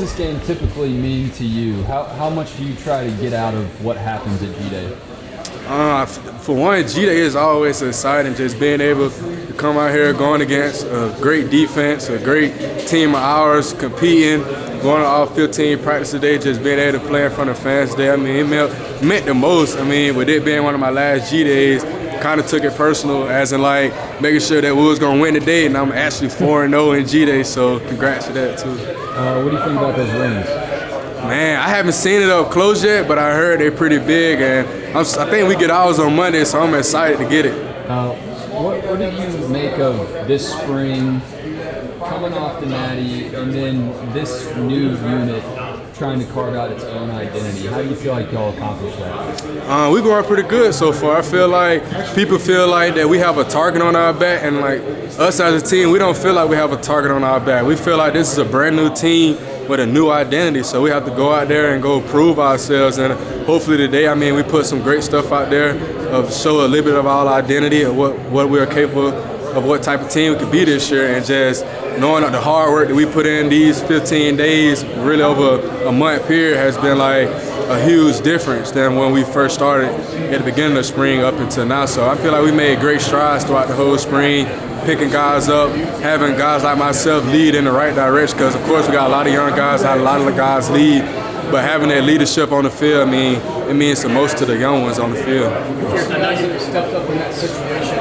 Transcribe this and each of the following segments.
this game typically mean to you? How much do you try to get out of what happens at G-Day? For one, G-Day is always exciting, just being able to come out here going against a great defense, a great team of ours, competing, going to all 15 practice today, just being able to play in front of fans today. I mean, it meant the most. I mean, with it being one of my last G-Days, kind of took it personal, as in like making sure that we was going to win today, and I'm actually 4-0 in G-Day, so congrats to that too. What do you think about those rings? Man, I haven't seen it up close yet, but I heard they're pretty big, and I think we get ours on Monday, so I'm excited to get it. What did you make of this spring, coming off the Natty, and then this new unit trying to carve out its own identity? How do you feel like y'all accomplished that? We're going pretty good so far. I feel like people feel like that we have a target on our back, and like us as a team, we don't feel like we have a target on our back. We feel like this is a brand new team with a new identity, so we have to go out there and go prove ourselves, and hopefully today, I mean, we put some great stuff out there, show a little bit of our identity of what we are capable of, what type of team we could be this year, and just knowing that the hard work that we put in these 15 days, really over a month period, has been like a huge difference than when we first started at the beginning of spring up until now. So I feel like we made great strides throughout the whole spring, picking guys up, having guys like myself lead in the right direction, because of course we got a lot of young guys, a lot of the guys lead, but having that leadership on the field, I mean, it means the most to the young ones on the field. I know you stepped up in that situation.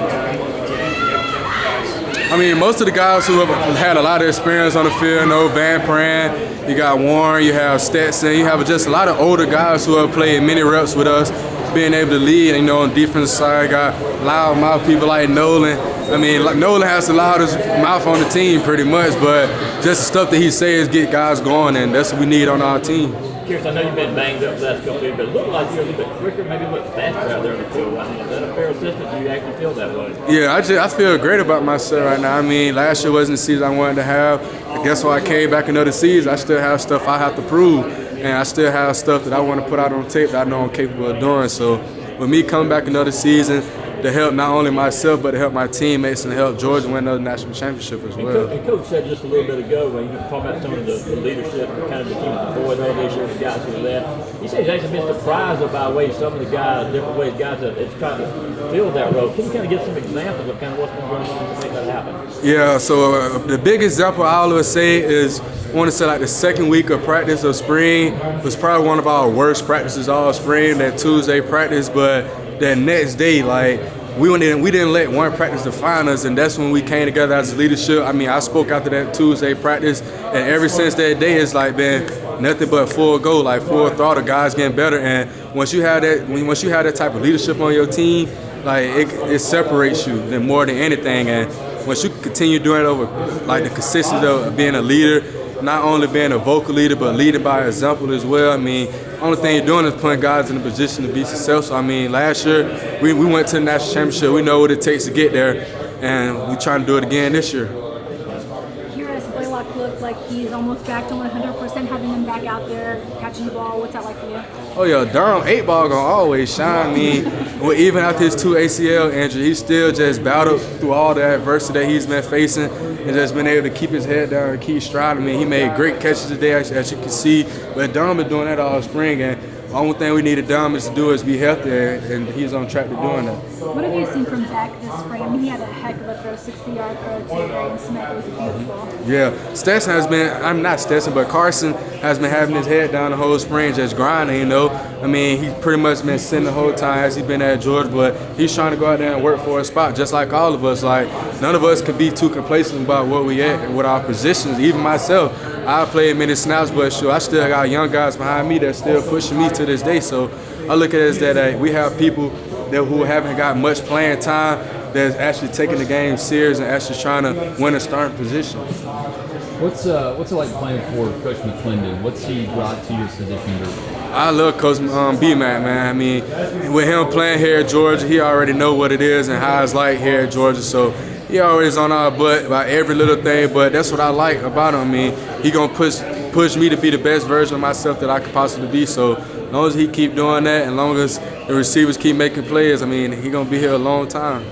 I mean, most of the guys who have had a lot of experience on the field, Van Pran, you got Warren, you have Stetson, you have just a lot of older guys who have played many reps with us, being able to lead. You know, on the defensive side, got loud mouth people like Nolan. I mean, like Nolan has the loudest mouth on the team pretty much, but just the stuff that he says get guys going, and that's what we need on our team. Kearis, I know you've been banged up the last couple of years, but it looked like you're a little bit quicker, maybe a little faster out there in the field right now. Is that a fair assessment? Do you actually feel that way? Yeah, I feel great about myself right now. I mean, last year wasn't the season I wanted to have. I guess when I came back another season, I still have stuff I have to prove, and I still have stuff that I want to put out on tape that I know I'm capable of doing. So with me coming back another season, to help not only myself, but to help my teammates and help Georgia win another national championship as well. And Coach said just a little bit ago, when you talk about some of the leadership and kind of the team before this year, the guys who left, he said he's actually been surprised by the way some of the guys, different ways guys have tried to fill that role. Can you kind of give some examples of kind of what's been going on to make that happen? Yeah, so the big example I always say is, I want to say like the second week of practice of spring was probably one of our worst practices all spring, that Tuesday practice, but that next day, like, we didn't let one practice define us, and that's when we came together as a leadership. I mean, I spoke after that Tuesday practice, and ever since that day, it's like been nothing but full go, like full throttle, guys getting better. And once you have that type of leadership on your team, like it separates you more than anything. And once you continue doing it over, like the consistency of being a leader, not only being a vocal leader, but leading by example as well. I mean, the only thing you're doing is putting guys in a position to be successful. I mean, last year, we went to the national championship. We know what it takes to get there, and we're trying to do it again this year. Kearis, Blaylock looked like he's almost back to 100%, having him back out there, catching the ball. What's that like for you? Oh, yeah, Durham 8-ball gonna always shine. I mean, even after his 2 ACL injuries, he still just battled through all the adversity that he's been facing and just been able to keep his head down and keep striding. I mean, he made great catches today, as you can see, but Durham been doing that all spring, and the only thing we needed Durham to do is be healthy, and he's on track to doing that. What have you seen from Beck this spring? I mean, he had a heck of a throw, 60-yard throw to Braden Smith. It was beautiful. Yeah, Stetson has been, I'm not Stetson, but Carson has been having his head down the whole spring, just grinding, you know. I mean, he's pretty much been sitting the whole time as he's been at Georgia, but he's trying to go out there and work for a spot, just like all of us. Like, none of us could be too complacent about where we at and with our positions. Even myself, I played many snaps, but sure, I still got young guys behind me that's still pushing me to this day. So I look at it as that we have people who haven't got much playing time that's actually taking the game serious and actually trying to win a starting position. What's it like playing for Coach McClendon? What's he brought to your position group? I love Coach B-Mac, man. I mean, with him playing here at Georgia, he already know what it is and how it's like here at Georgia. So he always on our butt about every little thing, but that's what I like about him. I mean, he gonna push me to be the best version of myself that I could possibly be. So as long as he keep doing that, and as long as the receivers keep making plays, I mean, he gonna be here a long time.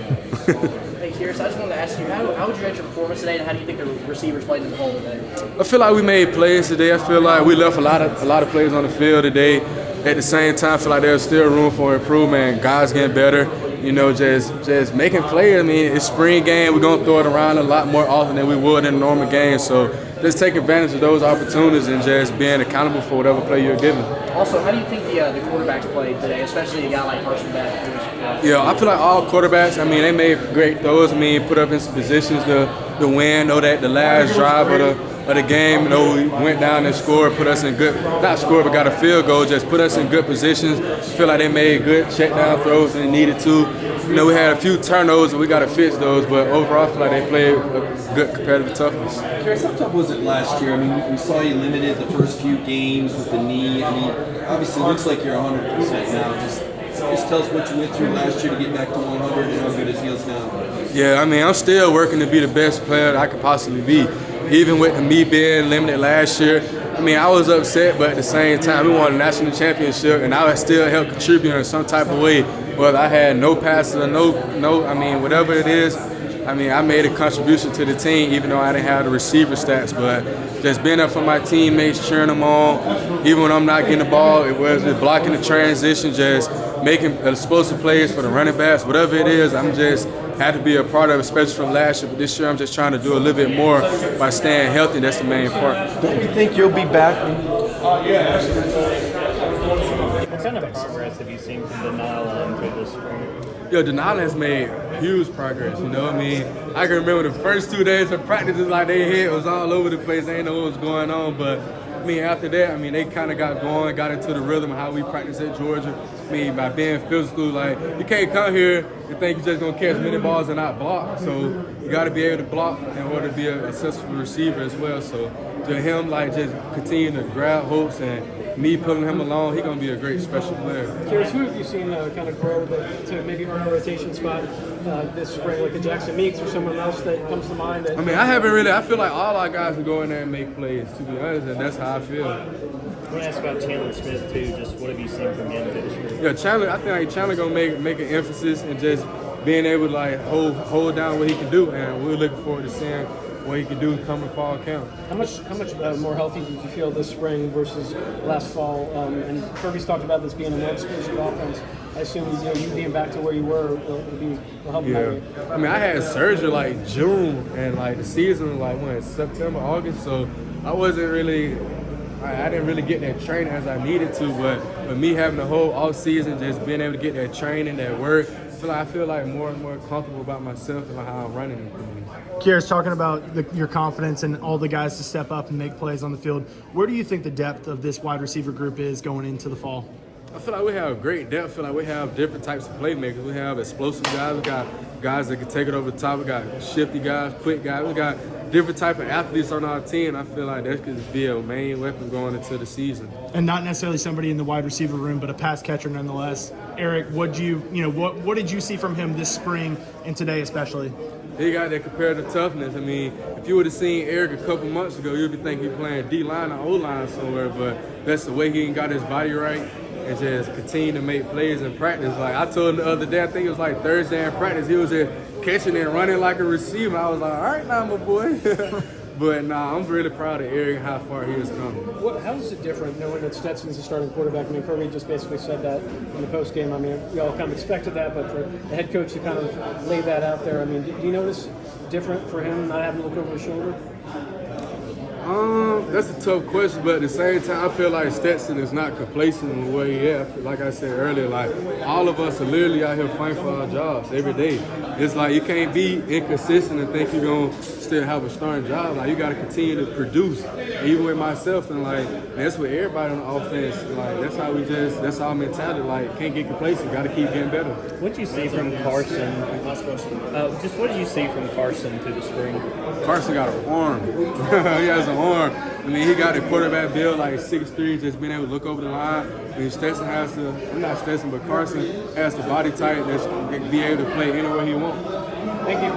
Kearis, I just wanted to ask you, how would you rate your performance today, and how do you think the receivers played as a whole today? I feel like we made plays today. I feel like we left a lot of plays on the field today. At the same time, I feel like there's still room for improvement. Guys getting better. You know, just making plays. I mean, it's spring game. We're gonna throw it around a lot more often than we would in a normal game. So just take advantage of those opportunities and just being accountable for whatever play you're given. Also, how do you think the quarterbacks played today, especially a guy like Carson Beck? Yeah, I feel like all quarterbacks, I mean, they made great throws. I mean, put up in some positions to win. Know that the last drive of the game, you know, we went down and scored, put us in good, not scored, but got a field goal, just put us in good positions. Feel like they made good check down throws when they needed to. You know, we had a few turnovers and we got to fix those, but overall, I feel like they played a good competitive toughness. Kearis, how tough was it last year? I mean, we saw you limited the first few games with the knee. I mean, obviously, it looks like you're 100% now. Just tell us what you went through last year to get back to 100 and how good it feels now. Yeah, I mean, I'm still working to be the best player that I could possibly be. Even with me being limited last year, I mean, I was upset, but at the same time, we won a national championship, and I would still help contribute in some type of way. Whether I had no passes or no, I mean, whatever it is, I mean, I made a contribution to the team, even though I didn't have the receiver stats. But just being there for my teammates, cheering them on, even when I'm not getting the ball, it was just blocking the transition, just making explosive plays for the running backs, whatever it is, I'm just had to be a part of it, especially from last year. But this year, I'm just trying to do a little bit more by staying healthy. That's the main part. Don't you think you'll be back? What kind of progress have you seen from Denali through this spring? Yo, Denali has made huge progress, you know what I mean? I can remember the first 2 days of practice, it's like their head was all over the place. They didn't know what was going on, but I mean, after that, I mean, they kind of got going, got into the rhythm of how we practice at Georgia. I mean, by being physical, like, you can't come here and think you're just going to catch many balls and not block. So you got to be able to block in order to be a successful receiver as well. So to him, like, just continue to grab hopes and me pulling him along, he's going to be a great special player. Kearis, who have you seen kind of grow to maybe earn a rotation spot this spring, like a Jackson Meeks or someone else that comes to mind? I mean, I feel like all our guys can go in there and make plays, to be honest, and that's how I feel. I want to ask about Chandler Smith, too. Just what have you seen from him this year? Yeah, Chandler, I think like Chandler going to make an emphasis and just being able to like hold down what he can do, and we're looking forward to seeing what he can do coming fall camp. How much more healthy did you feel this spring versus last fall? And Kirby's talked about this being a more explosive offense. I assume you being back to where you were will help you. Yeah, I mean, I had surgery like June, and like the season was like when September, August, so I wasn't really. I didn't really get that training as I needed to, but with me having the whole off season, just being able to get that training, that work, I feel like more and more comfortable about myself and how I'm running things. Kearis, talking about your confidence and all the guys to step up and make plays on the field, where do you think the depth of this wide receiver group is going into the fall? I feel like we have great depth. I feel like we have different types of playmakers. We have explosive guys. We got guys that can take it over the top. We got shifty guys, quick guys. We got different type of athletes on our team. I feel like that could be a main weapon going into the season. And not necessarily somebody in the wide receiver room, but a pass catcher nonetheless. Eric, what did you see from him this spring and today especially? He got that comparative toughness. I mean, if you would have seen Eric a couple months ago, you'd be thinking he's playing D-line or O-line somewhere, but that's the way he got his body right and just continue to make plays in practice. Like I told him the other day, I think it was like Thursday in practice, he was just catching and running like a receiver. I was like, all right now, my boy. But nah, I'm really proud of Eric and how far he has come. How is it different knowing that Stetson's the starting quarterback? I mean, Kirby just basically said that in the post game. I mean, we all kind of expected that, but for the head coach to kind of lay that out there, I mean, do you notice different for him not having to look over his shoulder? That's a tough question, but at the same time, I feel like Stetson is not complacent in the way he is. Like I said earlier, like all of us are literally out here fighting for our jobs every day. It's like you can't be inconsistent and think you're gonna still have a starting job. Like you got to continue to produce. Even with myself, and like that's with everybody on the offense. Like that's our mentality. Like can't get complacent. Got to keep getting better. What did you see from Carson? Last question. Just what did you see from Carson through the spring? Carson got an arm. He has an arm. I mean, he got the quarterback build like 6'3", just being able to look over the line. I mean, Stetson has to, I'm not Stetson, but Carson has the body type that can be able to play anywhere he wants. Thank you.